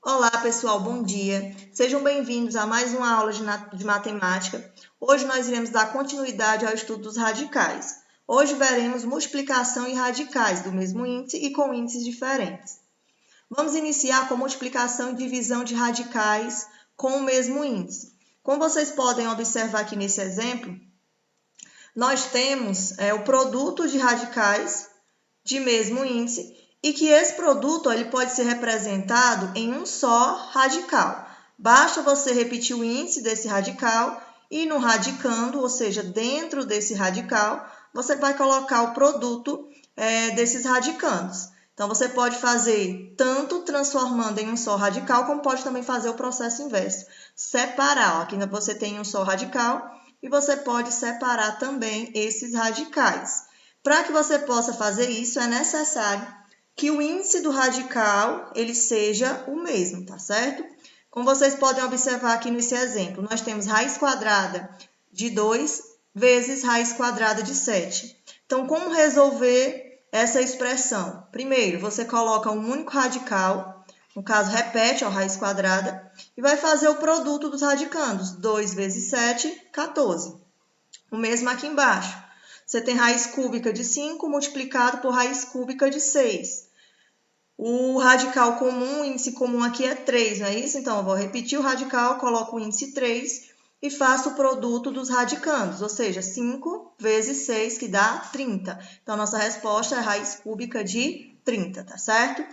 Olá, pessoal, bom dia. Sejam bem-vindos a mais uma aula de matemática. Hoje nós iremos dar continuidade ao estudo dos radicais. Hoje veremos multiplicação e radicais do mesmo índice e com índices diferentes. Vamos iniciar com multiplicação e divisão de radicais com o mesmo índice. Como vocês podem observar aqui nesse exemplo, nós temos o produto de radicais de mesmo índice e que esse produto ele pode ser representado em um só radical. Basta você repetir o índice desse radical e no radicando, ou seja, dentro desse radical, você vai colocar o produto desses radicandos. Então, você pode fazer tanto transformando em um só radical, como pode também fazer o processo inverso, separar. Aqui você tem um só radical e você pode separar também esses radicais. Para que você possa fazer isso, é necessário que o índice do radical ele seja o mesmo, tá certo? Como vocês podem observar aqui nesse exemplo, nós temos raiz quadrada de 2 vezes raiz quadrada de 7. Então, como resolver essa expressão? Primeiro, você coloca um único radical, no caso, repete a raiz quadrada, e vai fazer o produto dos radicandos. 2 vezes 7, 14. O mesmo aqui embaixo. Você tem raiz cúbica de 5 multiplicado por raiz cúbica de 6. O radical comum, o índice comum aqui é 3, não é isso? Então, eu vou repetir o radical, coloco o índice 3 e faço o produto dos radicandos, ou seja, 5 vezes 6, que dá 30. Então, a nossa resposta é raiz cúbica de 30, tá certo?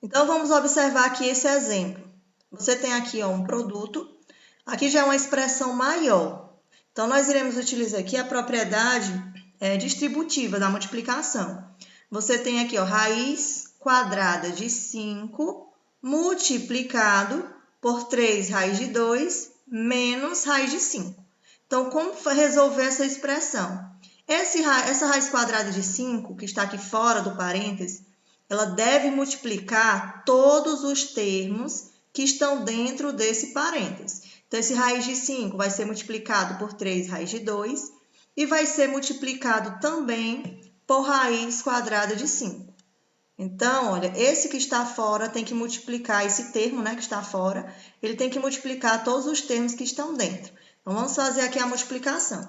Então, vamos observar aqui esse exemplo. Você tem aqui um produto, aqui já é uma expressão maior. Então, nós iremos utilizar aqui a propriedade distributiva da multiplicação. Você tem aqui, raiz quadrada de 5 multiplicado por 3 raiz de 2 menos raiz de 5. Então, como resolver essa expressão? Essa raiz quadrada de 5, que está aqui fora do parênteses, ela deve multiplicar todos os termos que estão dentro desse parênteses. Então, esse raiz de 5 vai ser multiplicado por 3 raiz de 2 e vai ser multiplicado também por raiz quadrada de 5. Então, olha, esse que está fora tem que multiplicar, esse termo, né, que está fora, ele tem que multiplicar todos os termos que estão dentro. Então, vamos fazer aqui a multiplicação.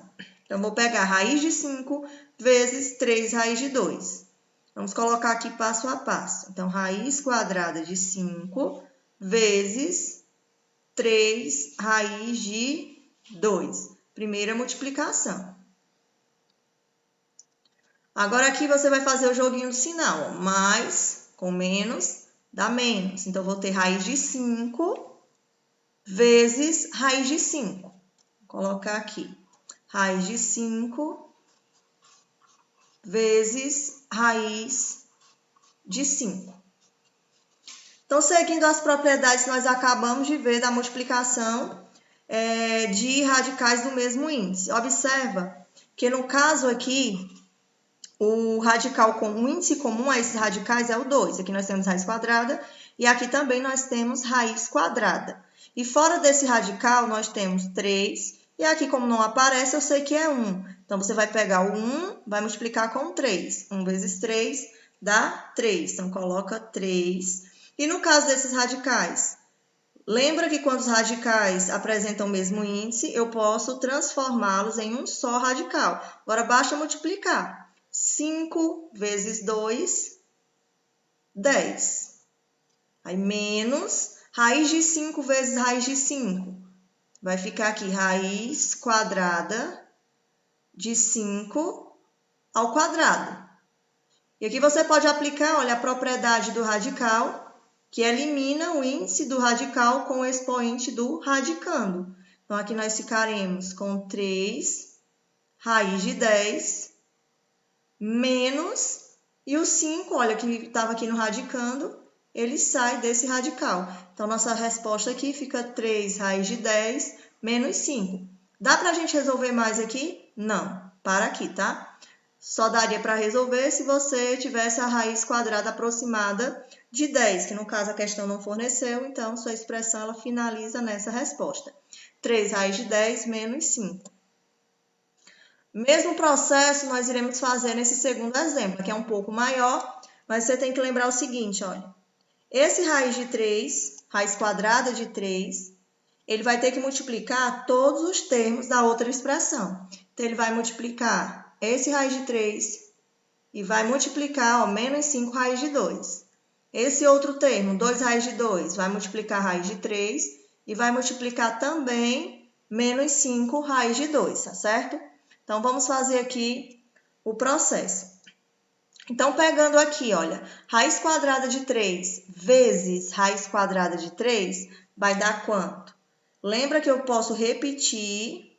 Então, eu vou pegar raiz de 5 vezes 3 raiz de 2. Vamos colocar aqui passo a passo. Então, raiz quadrada de 5 vezes 3 raiz de 2. Primeira multiplicação. Agora, aqui você vai fazer o joguinho do sinal. Mais com menos dá menos. Então, vou ter raiz de 5 vezes raiz de 5. Vou colocar aqui. Raiz de 5 vezes raiz de 5. Então, seguindo as propriedades que nós acabamos de ver da multiplicação de radicais do mesmo índice. Observa que no caso aqui, o radical com o índice comum a esses radicais é o 2. Aqui nós temos raiz quadrada e aqui também nós temos raiz quadrada. E fora desse radical nós temos 3 e aqui como não aparece eu sei que é 1. Então, você vai pegar o 1, vai multiplicar com 3. 1 vezes 3 dá 3. Então, coloca 3. E no caso desses radicais, lembra que quando os radicais apresentam o mesmo índice, eu posso transformá-los em um só radical. Agora, basta multiplicar. 5 vezes 2, 10. Aí, menos raiz de 5 vezes raiz de 5. Vai ficar aqui raiz quadrada de 5 ao quadrado. E aqui você pode aplicar, olha, a propriedade do radical, que elimina o índice do radical com o expoente do radicando. Então, aqui nós ficaremos com 3 raiz de 10 menos, e o 5, olha, que estava aqui no radicando, ele sai desse radical. Então, nossa resposta aqui fica 3 raiz de 10 menos 5. Dá para a gente resolver mais aqui? Não. Para aqui, tá? Só daria para resolver se você tivesse a raiz quadrada aproximada de 10, que no caso a questão não forneceu, então sua expressão ela finaliza nessa resposta. 3 raiz de 10 menos 5. Mesmo processo nós iremos fazer nesse segundo exemplo, que é um pouco maior, mas você tem que lembrar o seguinte, olha. Esse raiz de 3, raiz quadrada de 3, ele vai ter que multiplicar todos os termos da outra expressão. Então, ele vai multiplicar esse raiz de 3 e vai multiplicar, ó, menos 5 raiz de 2. Esse outro termo, 2 raiz de 2, vai multiplicar raiz de 3 e vai multiplicar também menos 5 raiz de 2, tá certo? Então, vamos fazer aqui o processo. Então, pegando aqui, olha, raiz quadrada de 3 vezes raiz quadrada de 3 vai dar quanto? Lembra que eu posso repetir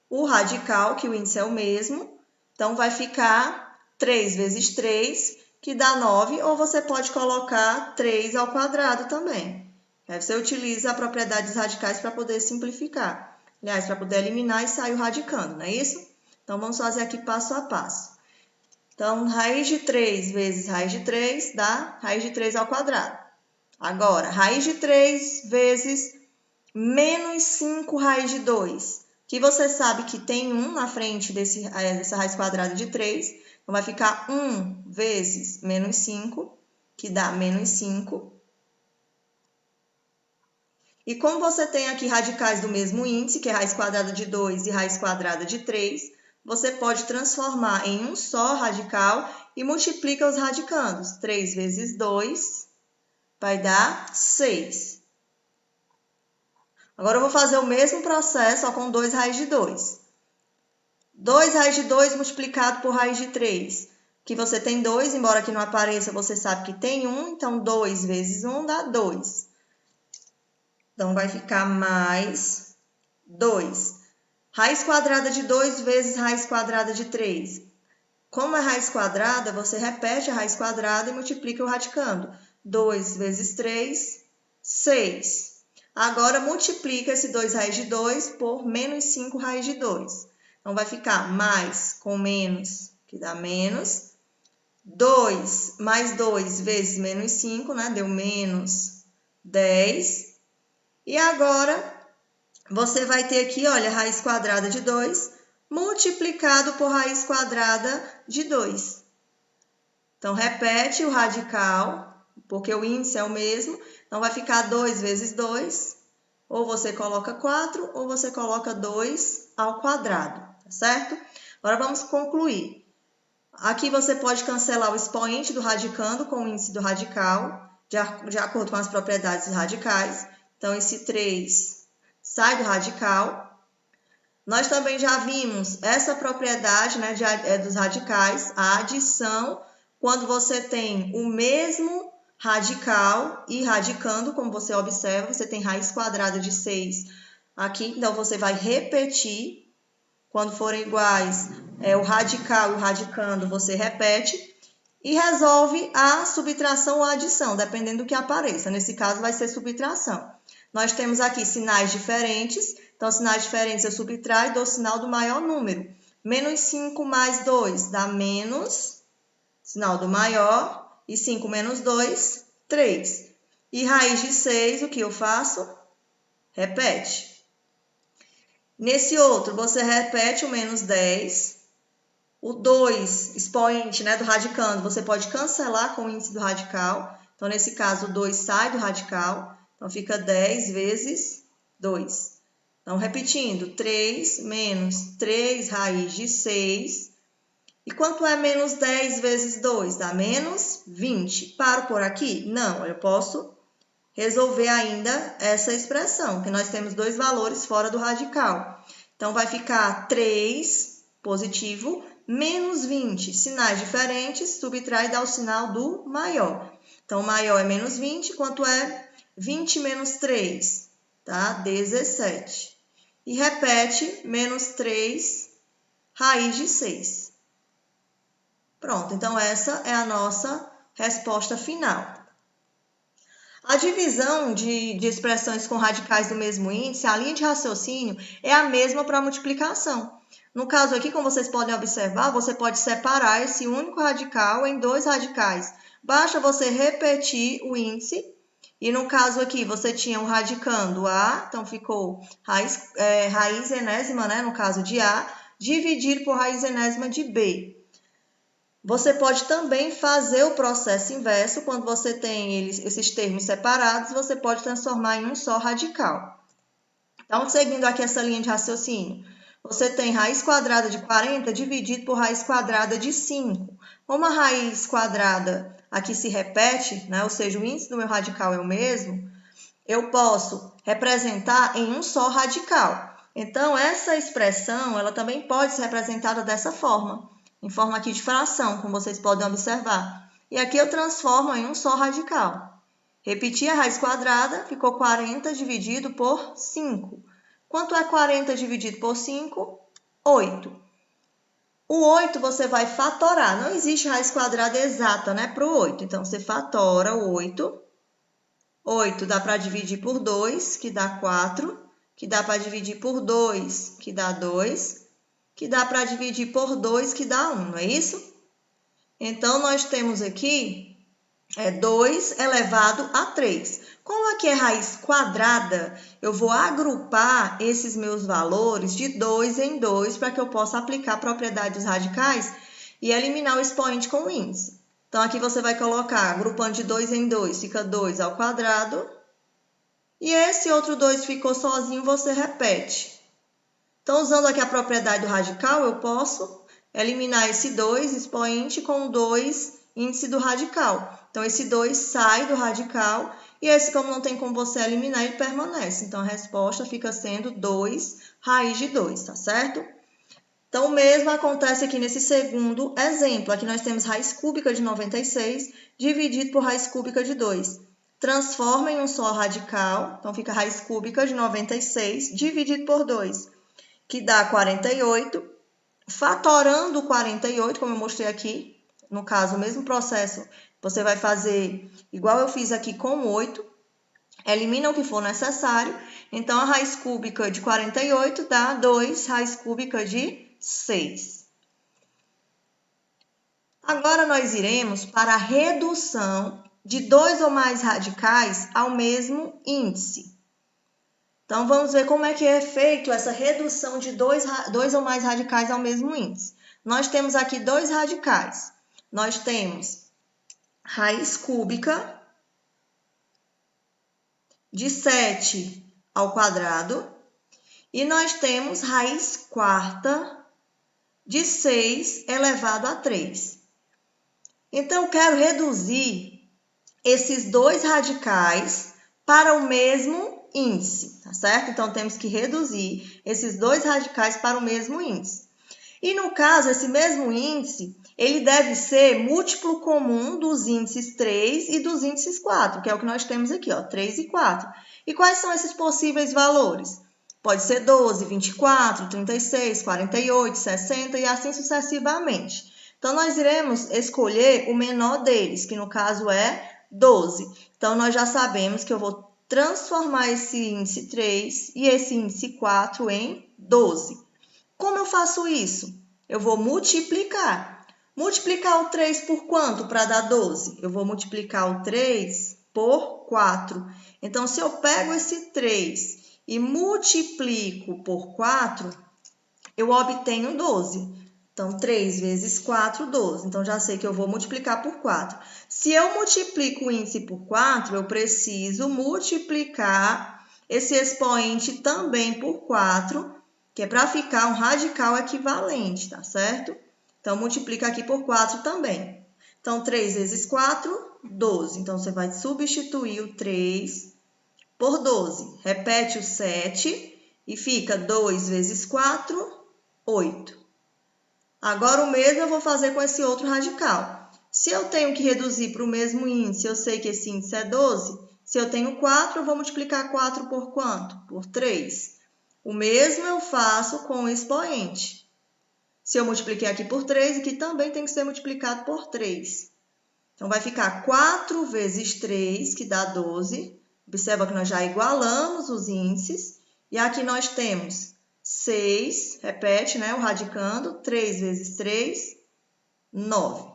o radical, que o índice é o mesmo. Então, vai ficar 3 vezes 3, que dá 9, ou você pode colocar 3 ao quadrado também. Aí você utiliza a propriedade dos radicais para poder simplificar. Aliás, para poder eliminar e sair o radicando, não é isso? Então, vamos fazer aqui passo a passo. Então, raiz de 3 vezes raiz de 3 dá raiz de 3 ao quadrado. Agora, raiz de 3 vezes menos 5 raiz de 2, que você sabe que tem 1 na frente dessa raiz quadrada de 3. Então, vai ficar 1 vezes menos 5, que dá menos 5. E como você tem aqui radicais do mesmo índice, que é raiz quadrada de 2 e raiz quadrada de 3, você pode transformar em um só radical e multiplica os radicandos. 3 vezes 2 vai dar 6. Agora, eu vou fazer o mesmo processo, só com 2 raiz de 2. 2 raiz de 2 multiplicado por raiz de 3. Que você tem 2, embora aqui não apareça, você sabe que tem 1. Então, 2 vezes 1 dá 2. Então, vai ficar mais 2. Raiz quadrada de 2 vezes raiz quadrada de 3. Como é raiz quadrada, você repete a raiz quadrada e multiplica o radicando. 2 vezes 3, 6. Agora, multiplica esse 2 raiz de 2 por menos 5 raiz de 2. Então, vai ficar mais com menos, que dá menos. 2 mais 2 vezes menos 5, né? Deu menos 10. E agora, você vai ter aqui, olha, raiz quadrada de 2 multiplicado por raiz quadrada de 2. Então, repete o radical, porque o índice é o mesmo. Então, vai ficar 2 vezes 2. Ou você coloca 4, ou você coloca 2 ao quadrado, tá certo? Agora, vamos concluir. Aqui você pode cancelar o expoente do radicando com o índice do radical, de acordo com as propriedades dos radicais. Então, esse 3 sai do radical. Nós também já vimos essa propriedade, né, dos radicais, a adição, quando você tem o mesmo radical e radicando, como você observa, você tem raiz quadrada de 6 aqui, então você vai repetir. Quando forem iguais, o radical e o radicando, você repete. E resolve a subtração ou a adição, dependendo do que apareça. Nesse caso, vai ser subtração. Nós temos aqui sinais diferentes. Então, sinais diferentes eu subtraio e dou o sinal do maior número. Menos 5 mais 2 dá menos, sinal do maior. E 5 menos 2, 3. E raiz de 6, o que eu faço? Repete. Nesse outro, você repete o menos 10. O 2, expoente, né, do radicando, você pode cancelar com o índice do radical. Então, nesse caso, o 2 sai do radical. Então, fica 10 vezes 2. Então, repetindo, 3 menos 3 raiz de 6. E quanto é menos 10 vezes 2? Dá menos 20. Paro por aqui? Não, eu posso resolver ainda essa expressão, que nós temos dois valores fora do radical. Então, vai ficar 3 positivo menos 20, sinais diferentes, subtrai e dá o sinal do maior. Então, o maior é menos 20, quanto é 20 menos 3? Tá? 17. E repete, menos 3, raiz de 6. Pronto, então essa é a nossa resposta final. A divisão de expressões com radicais do mesmo índice, a linha de raciocínio é a mesma para a multiplicação. No caso aqui, como vocês podem observar, você pode separar esse único radical em dois radicais. Basta você repetir o índice. E no caso aqui, você tinha um radicando A, então ficou raiz enésima, né, no caso de A, dividir por raiz enésima de B. Você pode também fazer o processo inverso, quando você tem esses termos separados, você pode transformar em um só radical. Então, seguindo aqui essa linha de raciocínio, você tem raiz quadrada de 40 dividido por raiz quadrada de 5. Como a raiz quadrada aqui se repete, né? Ou seja, o índice do meu radical é o mesmo, eu posso representar em um só radical. Então, essa expressão, ela também pode ser representada dessa forma, em forma aqui de fração, como vocês podem observar. E aqui eu transformo em um só radical. Repetir a raiz quadrada, ficou 40 dividido por 5. Quanto é 40 dividido por 5? 8. O 8 você vai fatorar. Não existe raiz quadrada exata, né, para o 8. Então, você fatora o 8. 8 dá para dividir por 2, que dá 4. Que dá para dividir por 2, que dá 2. Que dá para dividir por 2, que dá 1, não é isso? Então, nós temos aqui 2 elevado a 3. Como aqui é raiz quadrada, eu vou agrupar esses meus valores de 2 em 2 para que eu possa aplicar a propriedade dos radicais e eliminar o expoente com o índice. Então, aqui você vai colocar, agrupando de 2 em 2, fica 2 ao quadrado. E esse outro 2 ficou sozinho, você repete. Então, usando aqui a propriedade do radical, eu posso eliminar esse 2 expoente com o 2 índice do radical. Então, esse 2 sai do radical e esse, como não tem como você eliminar, ele permanece. Então, a resposta fica sendo 2 raiz de 2, tá certo? Então, o mesmo acontece aqui nesse segundo exemplo. Aqui nós temos raiz cúbica de 96 dividido por raiz cúbica de 2. Transforma em um só radical. Então, fica raiz cúbica de 96 dividido por 2, que dá 48. Fatorando o 48, como eu mostrei aqui, no caso, o mesmo processo, você vai fazer igual eu fiz aqui com o 8, elimina o que for necessário. Então, a raiz cúbica de 48 dá 2 raiz cúbica de 6. Agora, nós iremos para a redução de 2 ou mais radicais ao mesmo índice. Então, vamos ver como é que é feito essa redução de dois ou mais radicais ao mesmo índice. Nós temos aqui 2 radicais. Nós temos raiz cúbica de 7 ao quadrado e nós temos raiz quarta de 6 elevado a 3. Então, eu quero reduzir esses 2 radicais para o mesmo índice, tá certo? Então, temos que reduzir esses 2 radicais para o mesmo índice. E, no caso, esse mesmo índice, ele deve ser múltiplo comum dos índices 3 e dos índices 4, que é o que nós temos aqui, ó, 3 e 4. E quais são esses possíveis valores? Pode ser 12, 24, 36, 48, 60 e assim sucessivamente. Então, nós iremos escolher o menor deles, que no caso é 12. Então, nós já sabemos que eu vou transformar esse índice 3 e esse índice 4 em 12. Como eu faço isso? Eu vou multiplicar. Multiplicar o 3 por quanto para dar 12? Eu vou multiplicar o 3 por 4. Então, se eu pego esse 3 e multiplico por 4, eu obtenho 12. Então, 3 vezes 4, 12. Então, já sei que eu vou multiplicar por 4. Se eu multiplico o índice por 4, eu preciso multiplicar esse expoente também por 4, que é para ficar um radical equivalente, tá certo? Então, multiplica aqui por 4 também. Então, 3 vezes 4, 12. Então, você vai substituir o 3 por 12. Repete o 7 e fica 2 vezes 4, 8. Agora, o mesmo eu vou fazer com esse outro radical. Se eu tenho que reduzir para o mesmo índice, eu sei que esse índice é 12. Se eu tenho 4, eu vou multiplicar 4 por quanto? Por 3. O mesmo eu faço com o expoente. Se eu multipliquei aqui por 3, aqui também tem que ser multiplicado por 3. Então, vai ficar 4 vezes 3, que dá 12. Observa que nós já igualamos os índices. E aqui nós temos 6, repete, né, o radicando, 3 vezes 3, 9.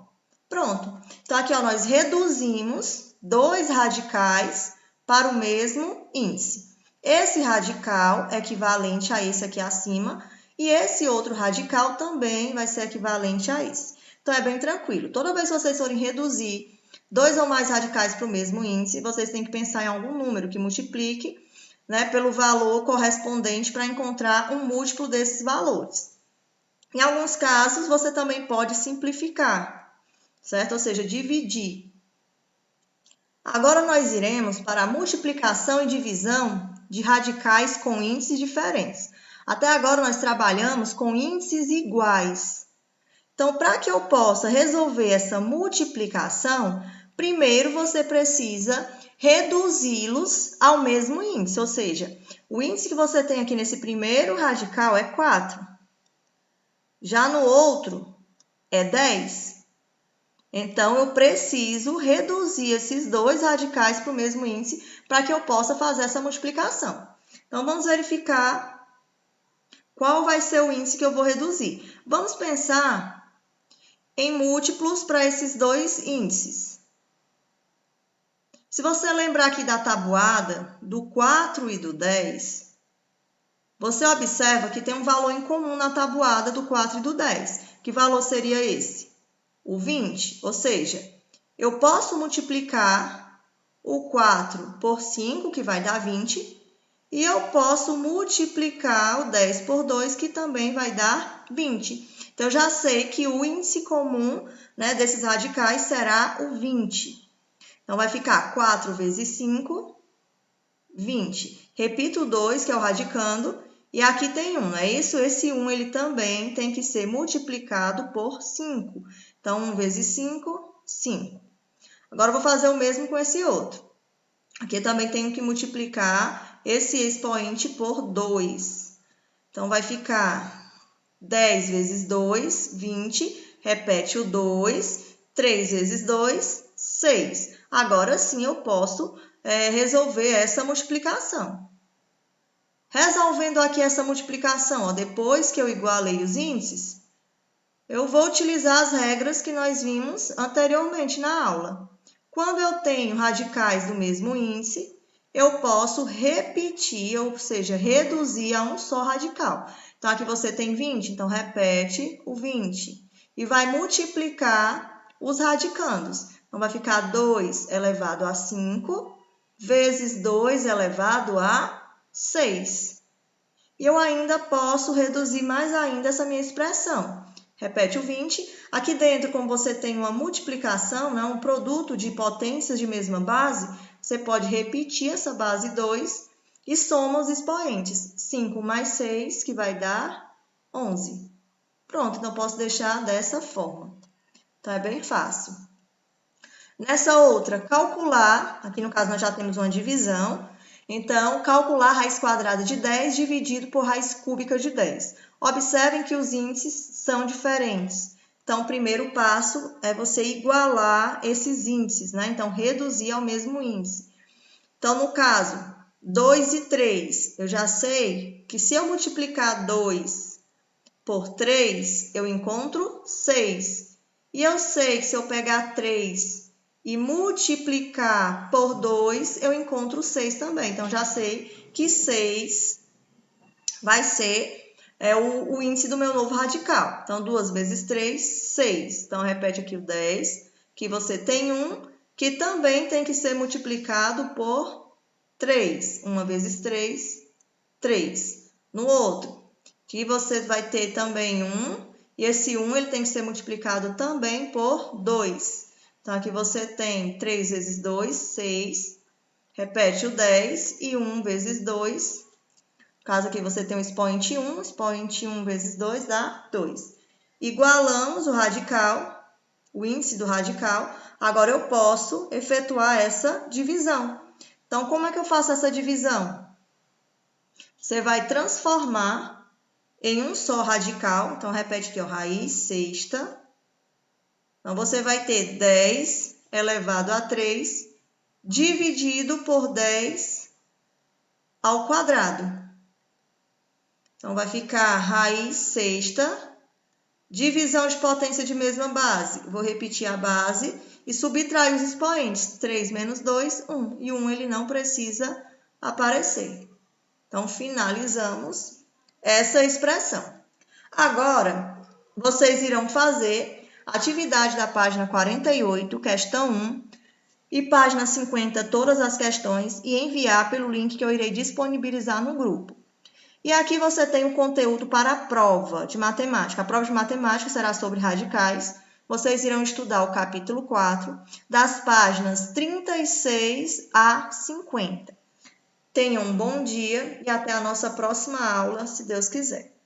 Pronto. Então, aqui ó, nós reduzimos 2 radicais para o mesmo índice. Esse radical é equivalente a esse aqui acima, e esse outro radical também vai ser equivalente a esse. Então, é bem tranquilo. Toda vez que vocês forem reduzir 2 ou mais radicais para o mesmo índice, vocês têm que pensar em algum número que multiplique, né, pelo valor correspondente para encontrar um múltiplo desses valores. Em alguns casos, você também pode simplificar, certo? Ou seja, dividir. Agora, nós iremos para a multiplicação e divisão de radicais com índices diferentes. Até agora, nós trabalhamos com índices iguais. Então, para que eu possa resolver essa multiplicação, primeiro você precisa reduzi-los ao mesmo índice, ou seja, o índice que você tem aqui nesse primeiro radical é 4. Já no outro é 10. Então, eu preciso reduzir esses 2 radicais para o mesmo índice para que eu possa fazer essa multiplicação. Então, vamos verificar qual vai ser o índice que eu vou reduzir. Vamos pensar em múltiplos para esses 2 índices. Se você lembrar aqui da tabuada do 4 e do 10, você observa que tem um valor em comum na tabuada do 4 e do 10. Que valor seria esse? O 20, ou seja, eu posso multiplicar o 4 por 5, que vai dar 20, e eu posso multiplicar o 10 por 2, que também vai dar 20. Então, eu já sei que o índice comum, né, desses radicais será o 20. Então, vai ficar 4 vezes 5, 20. Repito o 2, que é o radicando, e aqui tem 1, não é isso? Esse 1 ele também tem que ser multiplicado por 5. Então, 1 vezes 5, 5. Agora, eu vou fazer o mesmo com esse outro. Aqui eu também tenho que multiplicar esse expoente por 2. Então, vai ficar 10 vezes 2, 20. Repete o 2. 3 vezes 2, 6. Agora sim eu posso resolver essa multiplicação. Resolvendo aqui essa multiplicação, ó, depois que eu igualei os índices, eu vou utilizar as regras que nós vimos anteriormente na aula. Quando eu tenho radicais do mesmo índice, eu posso repetir, ou seja, reduzir a um só radical. Então, aqui você tem 20, então repete o 20. E vai multiplicar os radicandos. Então, vai ficar 2 elevado a 5 vezes 2 elevado a 6. E eu ainda posso reduzir mais ainda essa minha expressão. Repete o 20. Aqui dentro, como você tem uma multiplicação, né, um produto de potências de mesma base, você pode repetir essa base 2 e soma os expoentes. 5 mais 6, que vai dar 11. Pronto, então posso deixar dessa forma. Então, é bem fácil. Nessa outra, calcular, aqui no caso nós já temos uma divisão, então, calcular a raiz quadrada de 10 dividido por raiz cúbica de 10. Observem que os índices são diferentes. Então, o primeiro passo é você igualar esses índices, né? Então, reduzir ao mesmo índice. Então, no caso, 2 e 3, eu já sei que se eu multiplicar 2 por 3, eu encontro 6. E eu sei que se eu pegar 3 e multiplicar por 2, eu encontro 6 também. Então, já sei que 6 vai ser o índice do meu novo radical. Então, 2 vezes 3, 6. Então, repete aqui o 10, que você tem 1, que também tem que ser multiplicado por 3. 1 vezes 3, 3. No outro, que você vai ter também 1, e esse 1 ele tem que ser multiplicado também por 2. Então, aqui você tem 3 vezes 2, 6. Repete o 10 e 1 vezes 2. No caso aqui você tem o expoente 1. Expoente 1 vezes 2 dá 2. Igualamos o radical, o índice do radical. Agora eu posso efetuar essa divisão. Então, como é que eu faço essa divisão? Você vai transformar em um só radical. Então, repete aqui, ó, raiz sexta. Então, você vai ter 10 elevado a 3 dividido por 10 ao quadrado. Então, vai ficar raiz sexta, divisão de potência de mesma base. Vou repetir a base e subtrair os expoentes. 3 menos 2, 1. E 1 ele não precisa aparecer. Então, finalizamos essa expressão. Agora, vocês irão fazer atividade da página 48, questão 1, e página 50, todas as questões, e enviar pelo link que eu irei disponibilizar no grupo. E aqui você tem o conteúdo para a prova de matemática. A prova de matemática será sobre radicais. Vocês irão estudar o capítulo 4, das páginas 36 a 50. Tenham um bom dia e até a nossa próxima aula, se Deus quiser.